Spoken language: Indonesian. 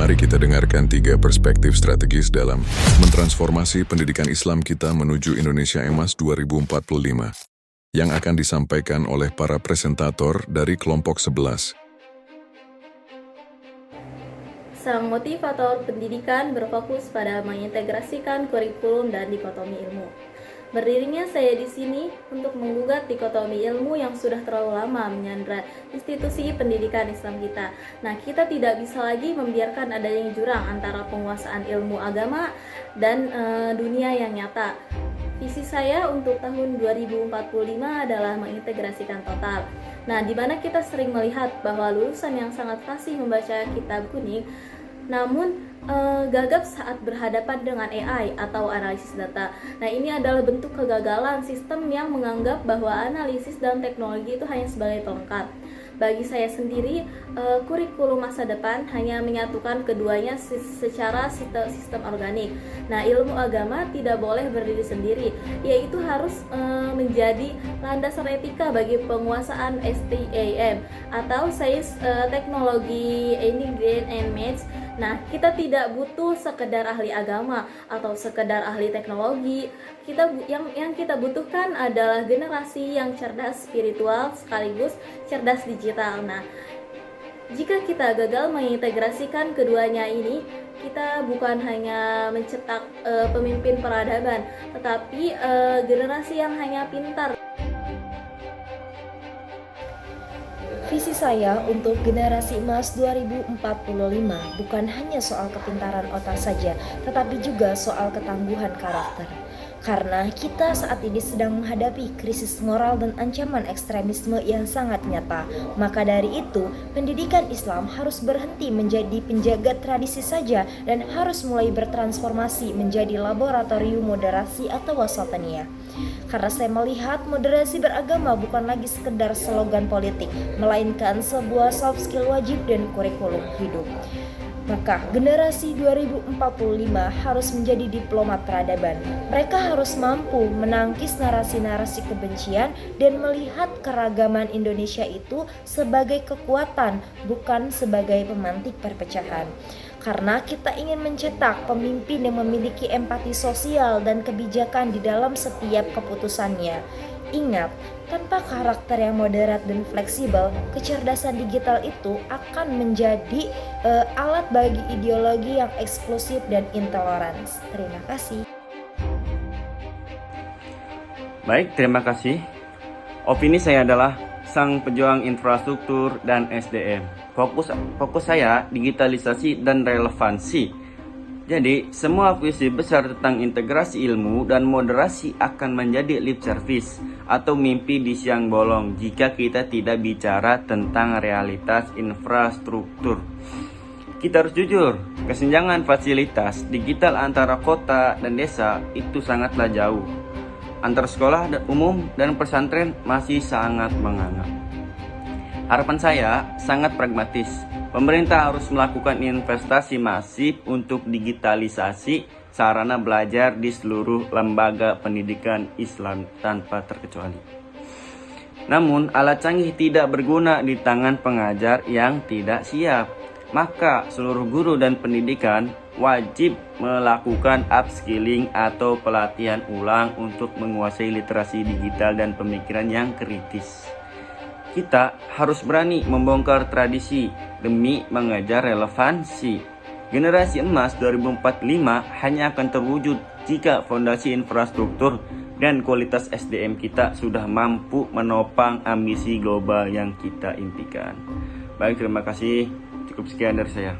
Mari kita dengarkan 3 perspektif strategis dalam mentransformasi pendidikan Islam kita menuju Indonesia Emas 2045 yang akan disampaikan oleh para presentator dari kelompok 11. Sang motivator pendidikan berfokus pada mengintegrasikan kurikulum dan dikotomi ilmu. Berdirinya saya di sini untuk menggugat dikotomi ilmu yang sudah terlalu lama menyandra institusi pendidikan Islam kita. Nah, kita tidak bisa lagi membiarkan adanya jurang antara penguasaan ilmu agama dan dunia yang nyata. Visi saya untuk tahun 2045 adalah mengintegrasikan total. Nah, di mana kita sering melihat bahwa lulusan yang sangat fasih membaca kitab kuning, namun gagap saat berhadapan dengan AI atau analisis data. Nah, ini adalah bentuk kegagalan sistem yang menganggap bahwa analisis dan teknologi itu hanya sebagai tongkat. Bagi saya sendiri, kurikulum masa depan hanya menyatukan keduanya secara sistem organik. Nah, ilmu agama tidak boleh berdiri sendiri, yaitu harus menjadi landasan etika bagi penguasaan STEM atau Science, Teknologi, Engineering and Maths. Nah, kita tidak butuh sekedar ahli agama atau sekedar ahli teknologi. Yang kita butuhkan adalah generasi yang cerdas spiritual sekaligus cerdas digital. Nah, jika kita gagal mengintegrasikan keduanya ini, kita bukan hanya mencetak pemimpin peradaban, tetapi generasi yang hanya pintar. Visi saya untuk generasi emas 2045 bukan hanya soal kepintaran otak saja, tetapi juga soal ketangguhan karakter. Karena kita saat ini sedang menghadapi krisis moral dan ancaman ekstremisme yang sangat nyata. Maka dari itu, pendidikan Islam harus berhenti menjadi penjaga tradisi saja dan harus mulai bertransformasi menjadi laboratorium moderasi atau wasataniyah. Karena saya melihat moderasi beragama bukan lagi sekedar slogan politik, melainkan sebuah soft skill wajib dan kurikulum hidup. Maka generasi 2045 harus menjadi diplomat peradaban. Mereka harus mampu menangkis narasi-narasi kebencian dan melihat keragaman Indonesia itu sebagai kekuatan, bukan sebagai pemantik perpecahan. Karena kita ingin mencetak pemimpin yang memiliki empati sosial dan kebijakan di dalam setiap keputusannya. Ingat, tanpa karakter yang moderat dan fleksibel, kecerdasan digital itu akan menjadi alat bagi ideologi yang eksklusif dan intoleransi. Terima kasih. Baik, terima kasih. Opini saya adalah sang pejuang infrastruktur dan SDM. Fokus saya digitalisasi dan relevansi. Jadi, semua visi besar tentang integrasi ilmu dan moderasi akan menjadi lip service atau mimpi di siang bolong jika kita tidak bicara tentang realitas infrastruktur. Kita harus jujur, kesenjangan fasilitas digital antara kota dan desa itu sangatlah jauh. Antara sekolah umum dan pesantren masih sangat menganga. Harapan saya sangat pragmatis. Pemerintah harus melakukan investasi masif untuk digitalisasi sarana belajar di seluruh lembaga pendidikan Islam tanpa terkecuali. Namun, alat canggih tidak berguna di tangan pengajar yang tidak siap. Maka, seluruh guru dan pendidikan wajib melakukan upskilling atau pelatihan ulang untuk menguasai literasi digital dan pemikiran yang kritis. Kita harus berani membongkar tradisi demi mengejar relevansi. Generasi emas 2045 hanya akan terwujud jika fondasi infrastruktur dan kualitas SDM kita sudah mampu menopang ambisi global yang kita impikan. Baik, terima kasih. Cukup sekian dari saya.